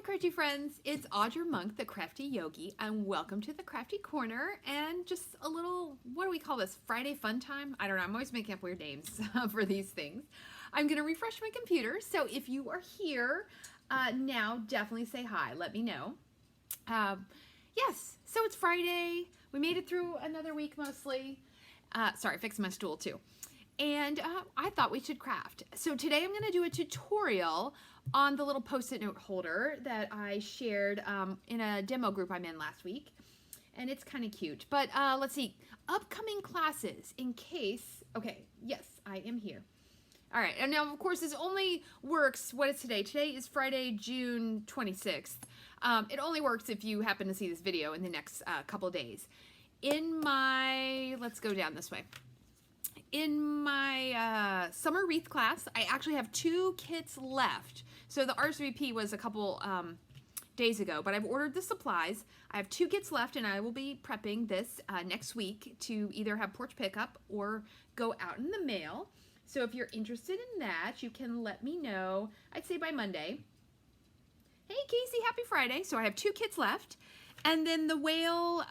Crafty friends, it's Audra Monk, the Crafty Yogi, and welcome to the Crafty Corner and just a little, what do we call this, Friday fun time? I don't know, I'm always making up weird names for these things. I'm going to refresh my computer, so if you are here now, definitely say hi, let me know. Yes, so it's Friday, we made it through another week mostly. Sorry, fixing my stool too. And I thought we should craft. So today I'm going to do a tutorial on the little post-it note holder that I shared in a demo group I'm in last week. And it's kind of cute. But let's see, upcoming classes in case, okay, yes, I am here. All right, and now of course this only works, what is today? Today is Friday, June 26th. It only works if you happen to see this video in the next couple days. In my, let's go down this way. In my summer wreath class, I actually have 2 kits left. So the RSVP was a couple days ago, but I've ordered the supplies. I have 2 kits left, and I will be prepping this next week to either have porch pickup or go out in the mail. So if you're interested in that, you can let me know. I'd say by Monday. Hey, Casey, happy Friday. So I have 2 kits left. And then the whale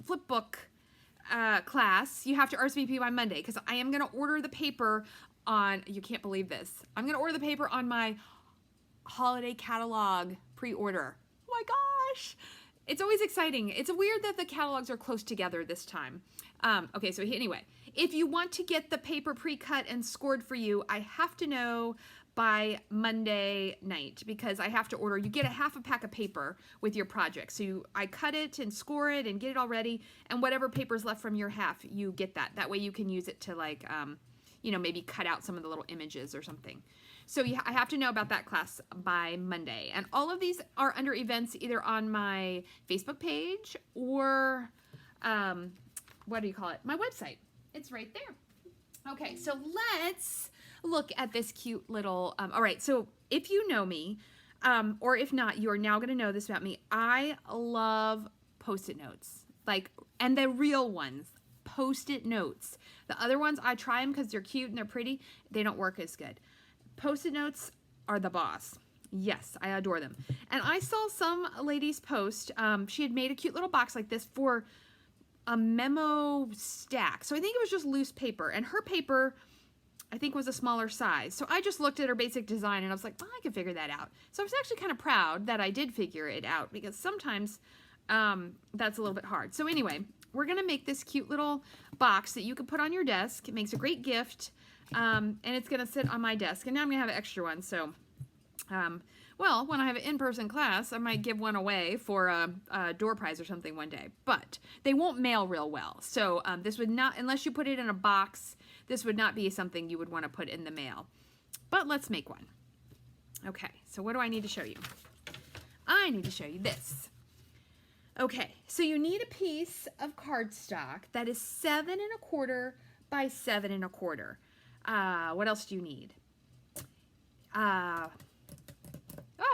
flip book class, you have to RSVP by Monday because I am going to order the paper on, you can't believe this, I'm going to order the paper on my holiday catalog pre-order. Oh my gosh! It's always exciting. It's weird that the catalogs are close together this time. Okay, so anyway, if you want to get the paper pre-cut and scored for you, I have to know by Monday night because I have to order, you get a half a pack of paper with your project. So I cut it and score it and get it all ready, and whatever paper's left from your half, you get that. That way you can use it to like, you know, maybe cut out some of the little images or something. So I have to know about that class by Monday. And all of these are under events either on my Facebook page or, what do you call it? My website. It's right there. Okay, so let's look at this cute little, all right, so if you know me, or if not, you are now going to know this about me. I love Post-it notes, like, and the real ones, Post-it notes. The other ones, I try them because they're cute and they're pretty. They don't work as good. Post-it notes are the boss. Yes, I adore them. And I saw some lady's post. She had made a cute little box like this for a memo stack. So I think it was just loose paper, and her paper I think was a smaller size. So I just looked at her basic design and I was like, well, I can figure that out. So I was actually kind of proud that I did figure it out because sometimes that's a little bit hard. So anyway, we're gonna make this cute little box that you can put on your desk. It makes a great gift, and it's gonna sit on my desk. And now I'm gonna have an extra one. So, well, when I have an in-person class, I might give one away for a door prize or something one day. But they won't mail real well. So this would not, unless you put it in a box, this would not be something you would want to put in the mail. But let's make one. Okay, so what do I need to show you? I need to show you this. Okay, so you need a piece of cardstock that is 7 1/4 by 7 1/4. What else do you need? Oh,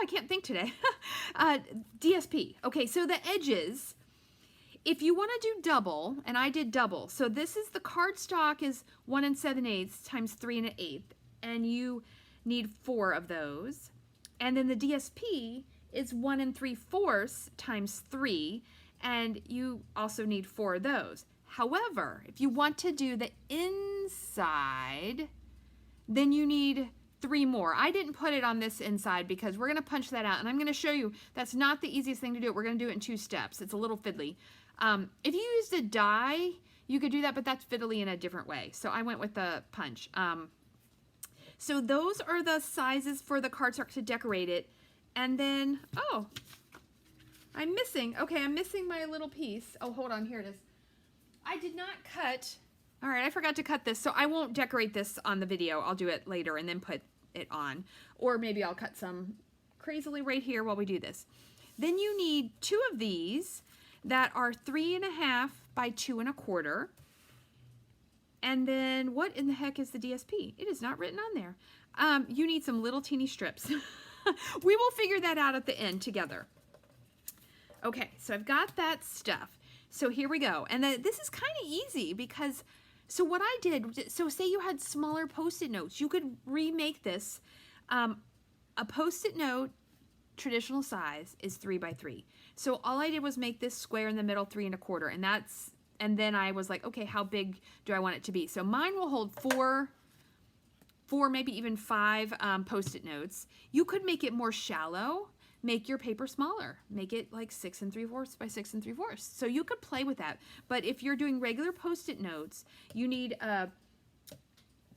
I can't think today. DSP. Okay, so the edges, if you want to do double, and I did double, so this is the cardstock is 1 7/8 times 3 1/8, and you need 4 of those. And then the DSP is 1 3/4 times 3, and you also need 4 of those. However, if you want to do the inside, then you need 3 more. I didn't put it on this inside because we're going to punch that out, and I'm going to show you that's not the easiest thing to do. We're going to do it in 2 steps. It's a little fiddly. If you used a die, you could do that, but that's fiddly in a different way. So I went with the punch. So those are the sizes for the cardstock to decorate it. And then, oh, I'm missing. Okay, I'm missing my little piece. Oh, hold on, here it is. I did not cut. All right, I forgot to cut this, so I won't decorate this on the video. I'll do it later and then put it on. Or maybe I'll cut some crazily right here while we do this. Then you need 2 of these that are 3 1/2 by 2 1/4. And then what in the heck is the DSP? It is not written on there. You need some little teeny strips. We will figure that out at the end together. Okay, so I've got that stuff. So here we go. And this is kind of easy because, so what I did, so say you had smaller Post-it notes, you could remake this a Post-it note traditional size is 3 by 3. So all I did was make this square in the middle 3 1/4, and then I was like, okay, how big do I want it to be? So mine will hold four, maybe even 5 Post-it notes. You could make it more shallow, make your paper smaller, make it like 6 3/4 by 6 3/4. So you could play with that. But if you're doing regular Post-it notes, you need a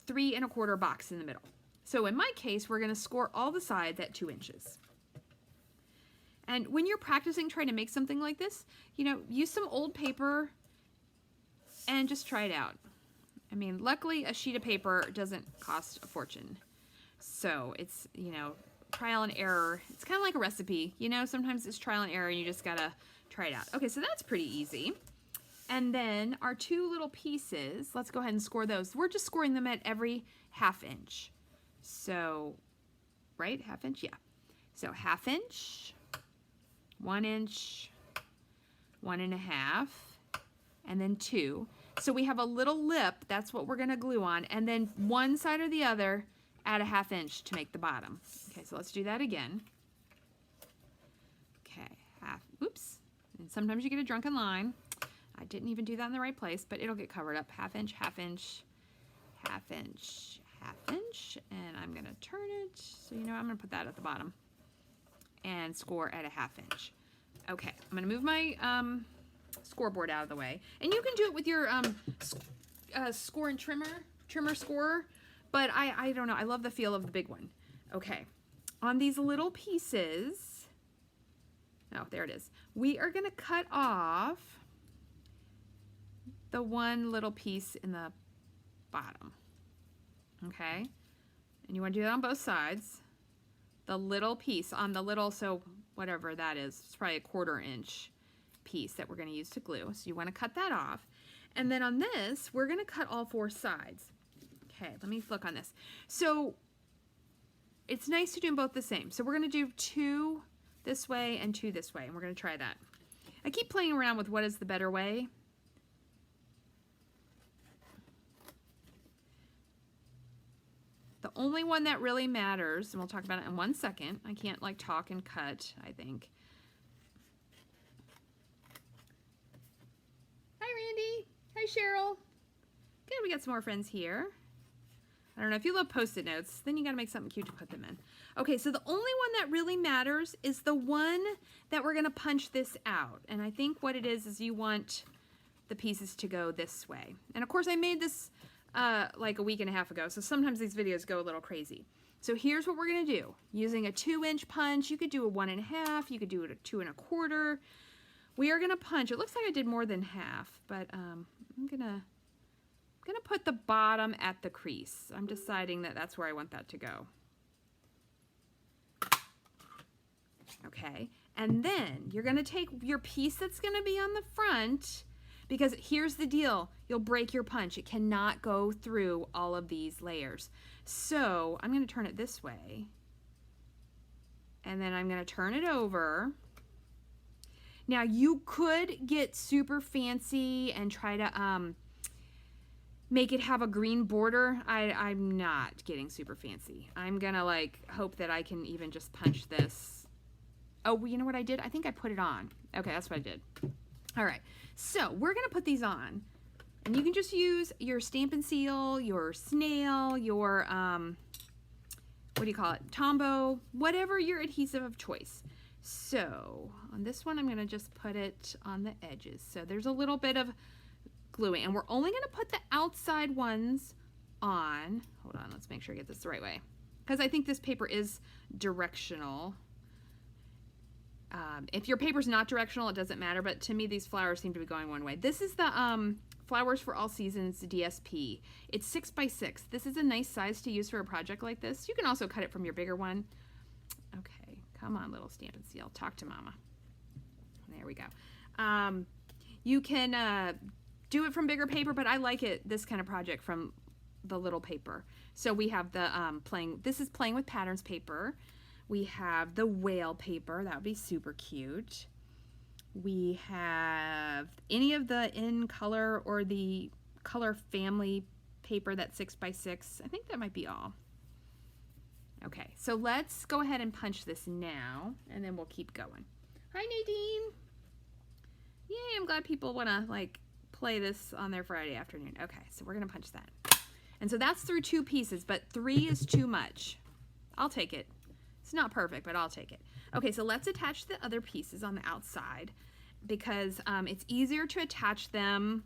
3 1/4 box in the middle. So in my case, we're going to score all the sides at 2 inches. And when you're practicing trying to make something like this, you know, use some old paper and just try it out. I mean, luckily a sheet of paper doesn't cost a fortune. So it's, you know, trial and error. It's kind of like a recipe, you know, sometimes it's trial and error and you just gotta try it out. Okay, so that's pretty easy. And then our 2 little pieces, let's go ahead and score those. We're just scoring them at every 1/2 inch. So, right, 1/2 inch, yeah. So 1/2 inch, 1 inch, 1 1/2, and then 2. So we have a little lip, that's what we're gonna glue on, and then one side or the other at a 1/2 inch to make the bottom. Okay, so let's do that again. Okay, oops, and sometimes you get a drunken line. I didn't even do that in the right place, but it'll get covered up. 1/2 inch, 1/2 inch, 1/2 inch, 1/2 inch, and I'm gonna turn it, so you know I'm gonna put that at the bottom and score at a 1/2 inch. Okay, I'm gonna move my scoreboard out of the way, and you can do it with your score and trimmer scorer, but I don't know, I love the feel of the big one. Okay, on these little pieces, oh, there it is, we are gonna cut off the one little piece in the bottom. Okay, and you want to do that on both sides. The little piece on the little, so whatever that is, it's probably a 1/4 inch piece that we're going to use to glue. So you want to cut that off. And then on this, we're going to cut all 4 sides. Okay, let me look on this. So it's nice to do them both the same. So we're going to do 2 this way and 2 this way, and we're going to try that. I keep playing around with what is the better way. The only one that really matters, and we'll talk about it in 1 second. I can't like talk and cut, I think. Hi, Randy. Hi, Cheryl. Good, we got some more friends here. I don't know, if you love Post-it notes, then you gotta make something cute to put them in. Okay, so the only one that really matters is the one that we're gonna punch this out. And I think what it is you want the pieces to go this way. And of course I made this like a week and a half ago, so sometimes these videos go a little crazy. So here's what we're gonna do. Using a 2 inch punch, you could do a 1 1/2, you could do it a 2 1/4. We are gonna punch, it looks like I did more than half, but I'm gonna put the bottom at the crease. I'm deciding that that's where I want that to go. Okay, and then you're gonna take your piece that's gonna be on the front, because here's the deal, you'll break your punch. It cannot go through all of these layers. So I'm gonna turn it this way, and then I'm gonna turn it over. Now you could get super fancy and try to make it have a green border. I'm not getting super fancy. I'm gonna like hope that I can even just punch this. Oh, well, you know what I did? I think I put it on. Okay, that's what I did. All right, so we're gonna put these on, and you can just use your Stampin' Seal, your snail, your what do you call it, Tombow, whatever your adhesive of choice. So on this one, I'm gonna just put it on the edges. So there's a little bit of gluing, and we're only gonna put the outside ones on. Hold on, let's make sure I get this the right way, because I think this paper is directional. If your paper's not directional, it doesn't matter, but to me these flowers seem to be going one way. This is the Flowers for All Seasons DSP. It's 6 by 6. This is a nice size to use for a project like this. You can also cut it from your bigger one. Okay, come on, little Stampin' Seal, talk to mama. There we go. You can do it from bigger paper, but I like it, this kind of project, from the little paper. So we have the this is Playing with Patterns paper. We have the whale paper, that would be super cute. We have any of the In Color or the Color Family paper, that's 6 by 6. I think that might be all. Okay, so let's go ahead and punch this now, and then we'll keep going. Hi, Nadine. Yay, I'm glad people want to like play this on their Friday afternoon. Okay, so we're going to punch that. And so that's through 2 pieces, but 3 is too much. I'll take it. It's not perfect, but I'll take it. Okay, so let's attach the other pieces on the outside because it's easier to attach them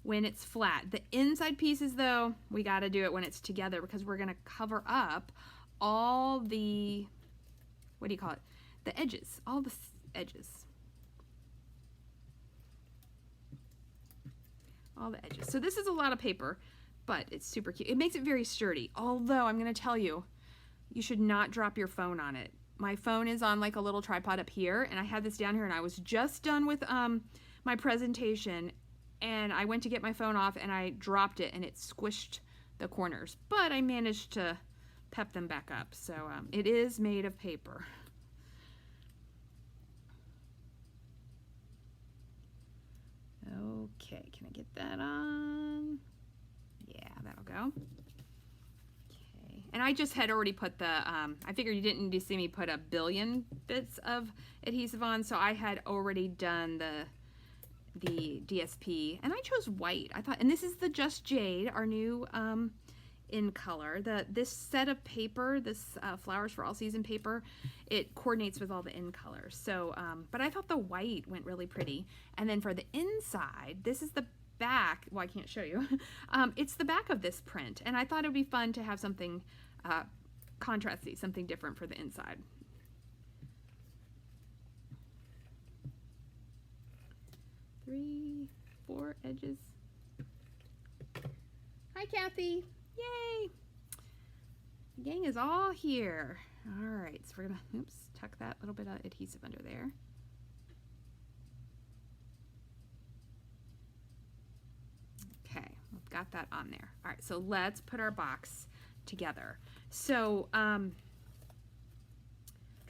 when it's flat. The inside pieces, though, we got to do it when it's together because we're going to cover up all the, what do you call it? The edges, all the edges. All the edges. So this is a lot of paper, but it's super cute. It makes it very sturdy. Although I'm going to tell you, you should not drop your phone on it. My phone is on like a little tripod up here, and I had this down here, and I was just done with my presentation, and I went to get my phone off, and I dropped it, and it squished the corners. But I managed to pep them back up. So it is made of paper. Okay, can I get that on? Yeah, that'll go. Okay, and I just had already put the, I figured you didn't need to see me put a billion bits of adhesive on, so I had already done the DSP, and I chose white. I thought, and this is the Just Jade, our new in color. This set of paper, this Flowers for All Season paper, it coordinates with all the in colors. So, but I thought the white went really pretty. And then for the inside, this is the back. Well, I can't show you. It's the back of this print, and I thought it would be fun to have something contrasty, something different for the inside. Three, 4 edges. Hi, Kathy. Yay! The gang is all here. All right, so we're gonna, oops, tuck that little bit of adhesive under there. Okay, we've got that on there. All right, so let's put our box together. So, trying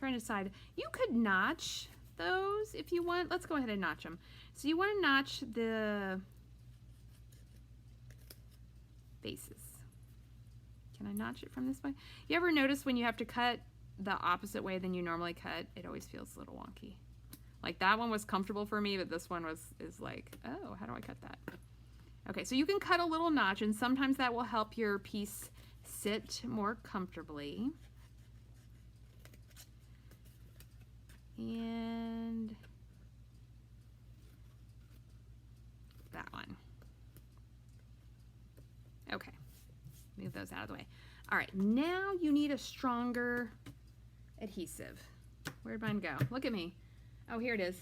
to decide, you could notch those if you want. Let's go ahead and notch them. So you want to notch the bases. Can I notch it from this way? You ever notice when you have to cut the opposite way than you normally cut, it always feels a little wonky. Like that one was comfortable for me, but this one is like, oh, how do I cut that? Okay, so you can cut a little notch, and sometimes that will help your piece sit more comfortably. And that one. Okay, move those out of the way. All right, now you need a stronger adhesive. Where'd mine go? Look at me. Oh, here it is.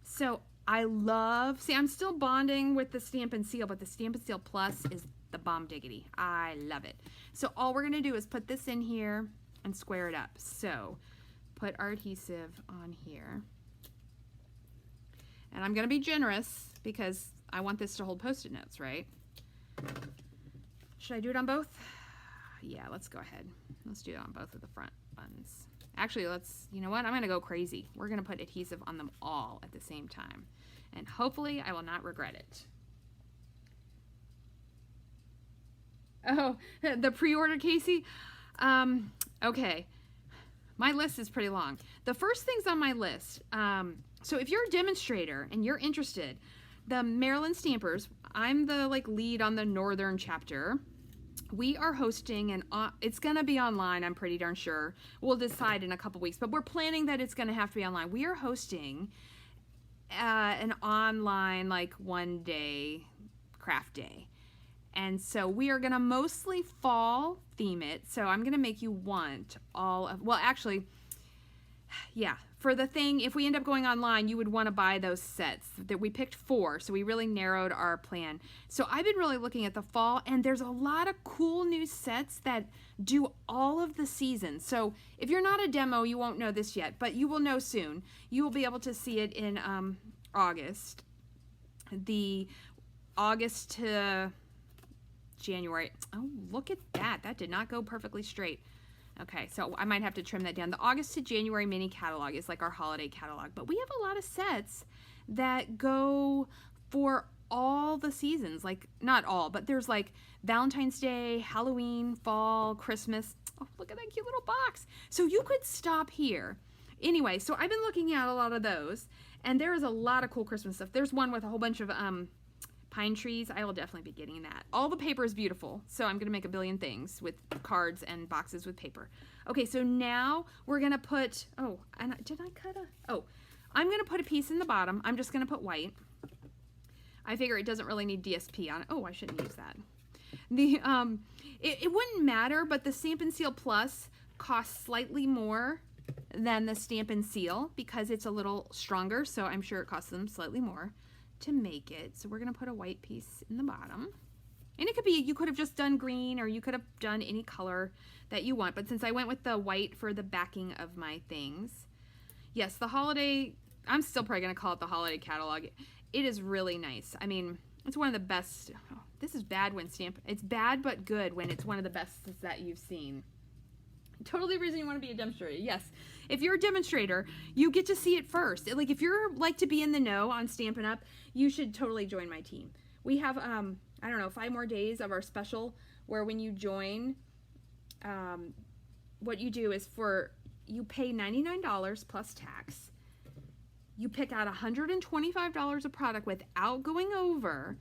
So I love, see, I'm still bonding with the Stamp and Seal, but the Stamp and Seal Plus is the bomb diggity. I love it. So all we're gonna do is put this in here and square it up. So put our adhesive on here. And I'm gonna be generous because I want this to hold Post-it notes, right? Should I do it on both? Yeah, let's go ahead. Let's do it on both of the front ones. Actually, you know what? I'm gonna go crazy. We're gonna put adhesive on them all at the same time. And hopefully I will not regret it. Oh, the pre-order, Casey? Okay. My list is pretty long. The first things on my list, so if you're a demonstrator and you're interested, the Maryland Stampers, I'm the lead on the Northern chapter. We are hosting it's gonna be online, I'm pretty darn sure. We'll decide in a couple weeks, but we're planning that it's gonna have to be online. We are hosting an online one day craft day. And so we are gonna mostly fall theme it. So I'm gonna make you want all of, well actually, yeah, for the thing, if we end up going online, you would want to buy those sets. That we picked 4, so we really narrowed our plan. So I've been really looking at the fall, and there's a lot of cool new sets that do all of the seasons. So if you're not a demo, you won't know this yet, but you will know soon. You will be able to see it in August. The August to January. Oh, look at that. That did not go perfectly straight. Okay, so I might have to trim that down. The August to January mini catalog is like our holiday catalog, but we have a lot of sets that go for all the seasons, not all, but there's Valentine's Day, Halloween, fall, Christmas, Oh, look at that cute little box. So you could stop here. Anyway, so I've been looking at a lot of those, and there is a lot of cool Christmas stuff. There's one with a whole bunch of pine trees. I will definitely be getting that. All the paper is beautiful, so I'm gonna make a billion things with cards and boxes with paper. Okay, so now we're gonna put, oh, and did I cut a, oh, I'm gonna put a piece in the bottom. I'm just gonna put white. I figure it doesn't really need DSP on it. Oh, I shouldn't use that. The it wouldn't matter, but the Stamp and Seal Plus costs slightly more than the Stamp and Seal because it's a little stronger, so I'm sure it costs them slightly more to make it. So we're gonna put a white piece in the bottom. And it could be, you could have just done green or you could have done any color that you want, but since I went with the white for the backing of my things, yes, the holiday, I'm still probably gonna call it the holiday catalog. It is really nice. I mean, it's one of the best. Oh, this is bad when it's bad but good when it's one of the best that you've seen. Totally the reason you want to be a demonstrator. Yes, if you're a demonstrator, you get to see it first. Like if you're like to be in the know on Stampin' Up, you should totally join my team. We have I don't know, 5 more days of our special where when you join, what you do is you pay $99 plus tax. You pick out $125 of product without going over,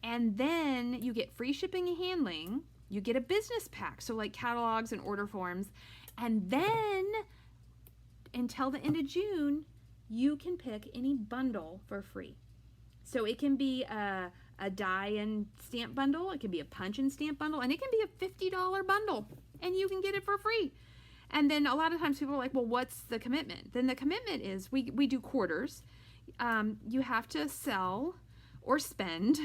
and then you get free shipping and handling. You get a business pack, so like catalogs and order forms, and then until the end of June, you can pick any bundle for free. So it can be a die and stamp bundle, it can be a punch and stamp bundle, and it can be a $50 bundle, and you can get it for free. And then a lot of times people are like, well, what's the commitment? Then the commitment is we do quarters. You have to sell or spend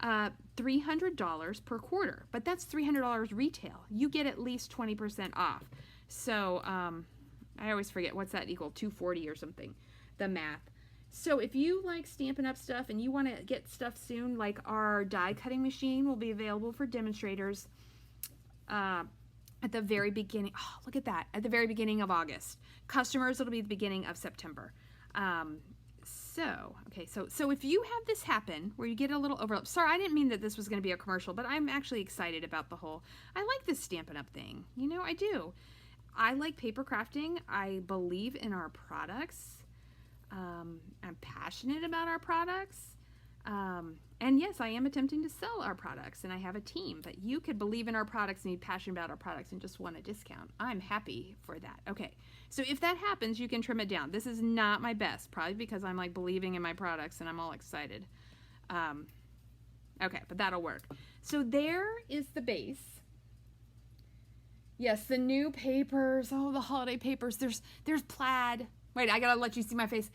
$300 per quarter, but that's $300 retail. You get at least 20% off. So I always forget, what's that equal? 240 or something, the math. So if you like Stampin' Up stuff and you want to get stuff soon, like our die cutting machine will be available for demonstrators at the very beginning. Oh, look at that. At the very beginning of August. Customers, it'll be the beginning of September. Okay, so if you have this happen where you get a little overlap, sorry, I didn't mean that this was going to be a commercial, but I'm actually excited about the whole, I like this Stampin' Up thing. You know, I do. I like paper crafting. I believe in our products. I'm passionate about our products. And yes, I am attempting to sell our products and I have a team, but you could believe in our products and be passionate about our products and just want a discount. I'm happy for that. Okay, so if that happens, you can trim it down. This is not my best, probably because I'm like believing in my products and I'm all excited. Okay, but that'll work. So there is the base. Yes, the new papers. Oh, the holiday papers. There's plaid. Wait, I gotta let you see my face.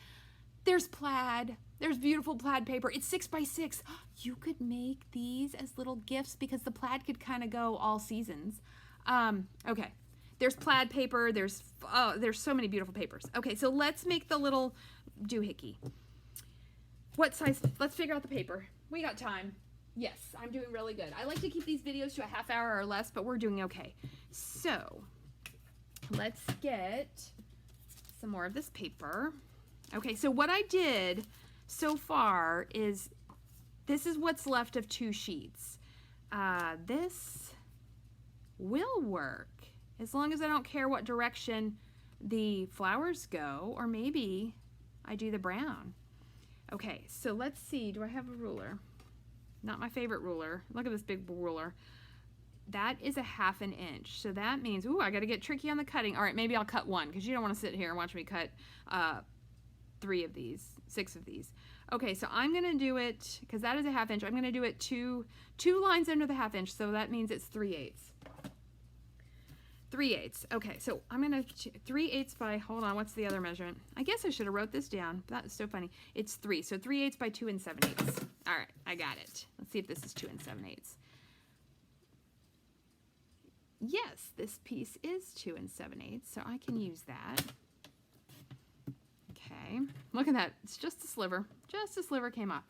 There's plaid. There's beautiful plaid paper. It's 6 by 6. You could make these as little gifts because the plaid could kind of go all seasons. Okay, there's plaid paper. There's so many beautiful papers. Okay, so let's make the little doohickey. What size? Let's figure out the paper. We got time. Yes, I'm doing really good. I like to keep these videos to a half hour or less, but we're doing okay. So let's get some more of this paper. Okay, so what I did so far is, this is what's left of 2 sheets. This will work as long as I don't care what direction the flowers go, or maybe I do the brown. Okay, so let's see, do I have a ruler? Not my favorite ruler. Look at this big ruler. That is a 1/2 inch. So that means, ooh, I gotta get tricky on the cutting. All right, maybe I'll cut one because you don't want to sit here and watch me cut 3 of these, 6 of these. Okay, so I'm gonna do it, because that is a 1/2 inch, I'm gonna do it two lines under the 1/2 inch, so that means it's 3/8. 3/8. Okay, so I'm gonna 3/8 by, hold on, what's the other measurement? I guess I should have wrote this down. That is so funny. It's 3, so 3/8 by 2 7/8. All right, I got it. Let's see if this is 2 7/8. Yes, this piece is 2 7/8, so I can use that. Okay, look at that. It's just a sliver. Just a sliver came off.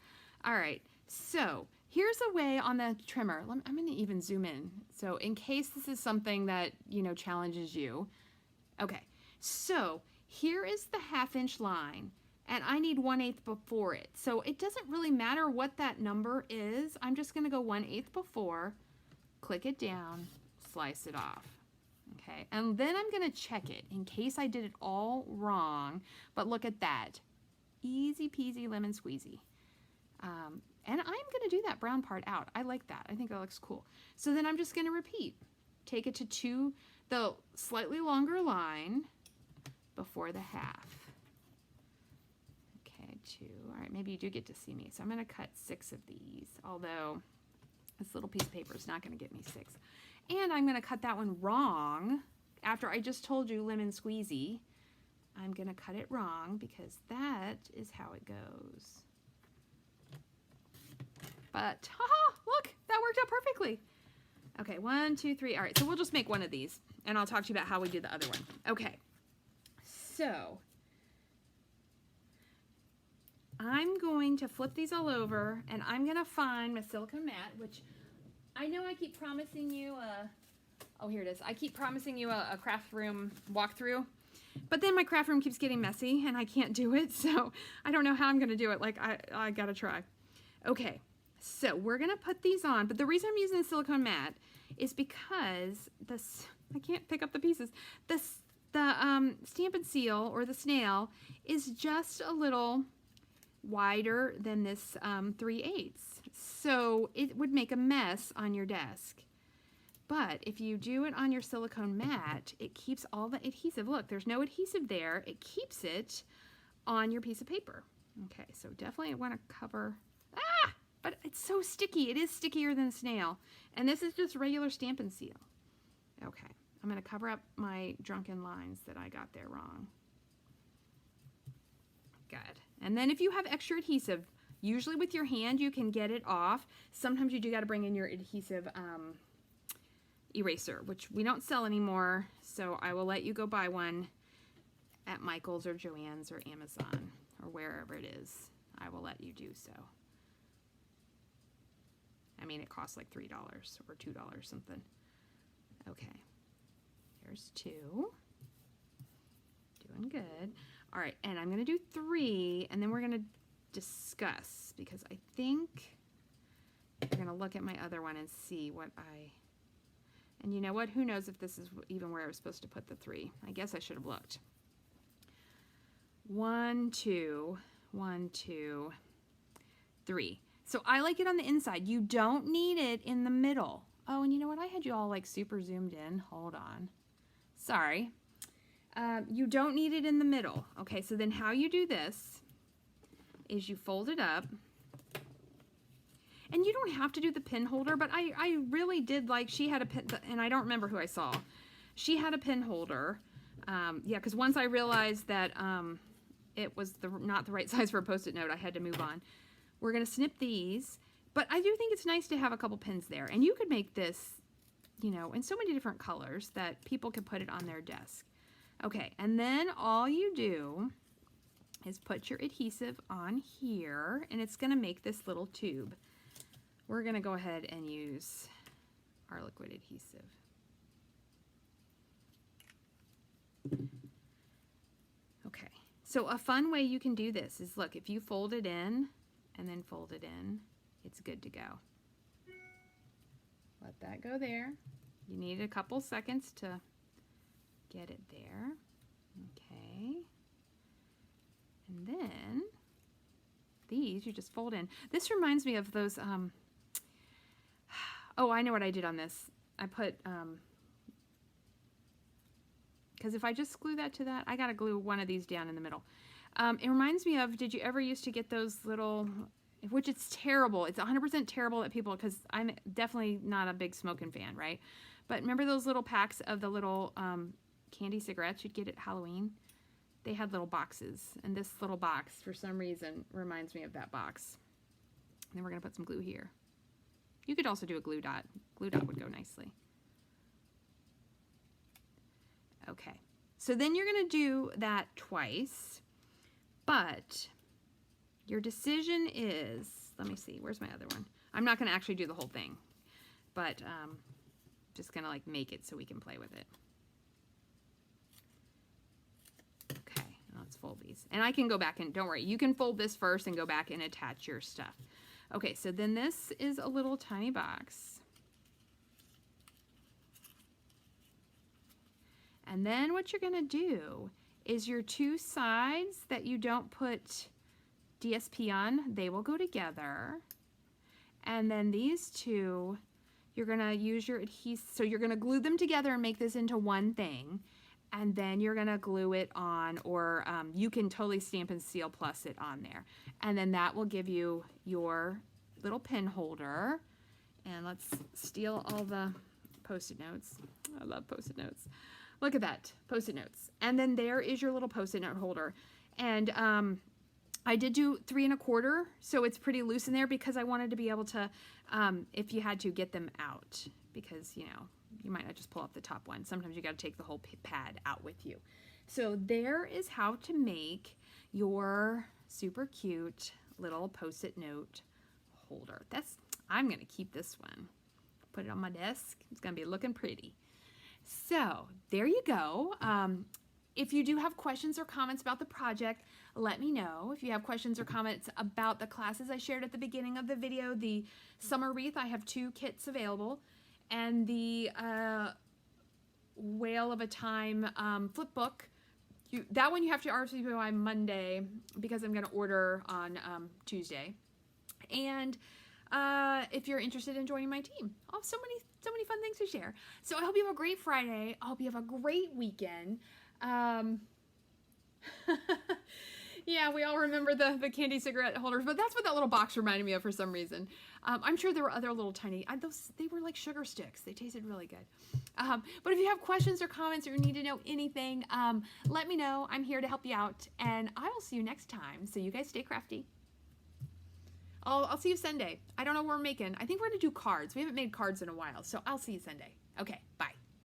All right, so here's a way on the trimmer. I'm going to even zoom in. So in case this is something that, you know, challenges you. Okay, so here is the 1/2 inch line, and I need 1/8 before it. So it doesn't really matter what that number is. I'm just going to go 1/8 before, click it down, slice it off. Okay, and then I'm gonna check it in case I did it all wrong, but look at that. Easy peasy lemon squeezy. And I'm gonna do that brown part out. I like that. I think that looks cool. So then I'm just gonna repeat. Take it to the slightly longer line before the half. Okay, 2. All right, maybe you do get to see me. So I'm gonna cut 6 of these, although this little piece of paper is not gonna get me 6. And I'm gonna cut that one wrong. After I just told you lemon squeezy, I'm gonna cut it wrong because that is how it goes. But, haha, look, that worked out perfectly. Okay, 1, 2, 3. All right, so we'll just make one of these, and I'll talk to you about how we do the other one. Okay, so I'm going to flip these all over, and I'm going to find my silicone mat, which I know I keep promising you oh, here it is. I keep promising you a craft room walkthrough, but then my craft room keeps getting messy, and I can't do it, so I don't know how I'm going to do it. Like, I got to try. Okay. So we're going to put these on, but the reason I'm using the silicone mat is because I can't pick up the pieces. The Stampin' Seal, or the snail, is just a little wider than this 3/8. So it would make a mess on your desk. But if you do it on your silicone mat, it keeps all the adhesive. Look, there's no adhesive there. It keeps it on your piece of paper. Okay, so definitely want to cover... But it's so sticky. It is stickier than snail. And this is just regular Stampin' Seal. Okay, I'm going to cover up my drunken lines that I got there wrong. Good. And then if you have extra adhesive, usually with your hand you can get it off. Sometimes you do got to bring in your adhesive eraser, which we don't sell anymore. So I will let you go buy one at Michael's or Joann's or Amazon or wherever it is. I will let you do so. I mean, it costs like $3 or $2 something. Okay, here's 2. Doing good. All right, and I'm going to do 3, and then we're going to discuss, because I think we're going to look at my other one and see what and you know what? Who knows if this is even where I was supposed to put the 3. I guess I should have looked. 1, 2, 1, 2, 3. So I like it on the inside. You don't need it in the middle. Oh, and you know what? I had you all like super zoomed in. Hold on. Sorry. You don't need it in the middle. Okay, so then how you do this is you fold it up. And you don't have to do the pin holder, but I really did like, she had a pin, and I don't remember who I saw. She had a pin holder. Yeah, because once I realized that it was not the right size for a Post-it note, I had to move on. We're going to snip these, but I do think it's nice to have a couple pins there. And you could make this, you know, in so many different colors that people could put it on their desk. Okay, and then all you do is put your adhesive on here, and it's going to make this little tube. We're going to go ahead and use our liquid adhesive. Okay, so a fun way you can do this is, look, if you fold it in, and then fold it in, it's good to go. Let that go there. You need a couple seconds to get it there. Okay. And then these you just fold in. This reminds me of those, oh, I know what I did on this. I put, because if I just glue that to that, I gotta glue one of these down in the middle. It reminds me of, did you ever used to get those little, which it's terrible, it's 100% terrible at people, because I'm definitely not a big smoking fan, right? But remember those little packs of the little candy cigarettes you'd get at Halloween? They had little boxes, and this little box, for some reason, reminds me of that box. And then we're going to put some glue here. You could also do a glue dot. Glue dot would go nicely. Okay, so then you're going to do that twice. But your decision is, let me see, where's my other one? I'm not going to actually do the whole thing, but just going to like make it so we can play with it. Okay, let's fold these. And I can go back and, don't worry, you can fold this first and go back and attach your stuff. Okay, so then this is a little tiny box. And then what you're gonna do is your two sides that you don't put DSP on, they will go together. And then these two, you're gonna use your adhesive, so you're gonna glue them together and make this into one thing. And then you're gonna glue it on, or you can totally Stamp and Seal Plus it on there. And then that will give you your little pin holder. And let's steal all the Post-it notes. I love Post-it notes. Look at that, Post-it notes. And then there is your little Post-it note holder. And I did do 3 1/4, so it's pretty loose in there because I wanted to be able to, if you had to, get them out, because, you know, you might not just pull up the top one. Sometimes you got to take the whole pad out with you. So there is how to make your super cute little Post-it note holder. I'm going to keep this one. Put it on my desk. It's going to be looking pretty. So there you go. If you do have questions or comments about the project, let me know. If you have questions or comments about the classes I shared at the beginning of the video, the summer wreath, I have 2 kits available, and the Whale of a Time flip book. That one you have to RSVP by Monday because I'm going to order on Tuesday. And if you're interested in joining my team, I'll have so many fun things to share. So I hope you have a great Friday. I hope you have a great weekend. Yeah, we all remember the candy cigarette holders, but that's what that little box reminded me of for some reason. I'm sure there were other little tiny, they were like sugar sticks. They tasted really good. But if you have questions or comments or you need to know anything, let me know. I'm here to help you out, and I will see you next time. So you guys stay crafty. I'll see you Sunday. I don't know what we're making. I think we're going to do cards. We haven't made cards in a while, so I'll see you Sunday. Okay, bye.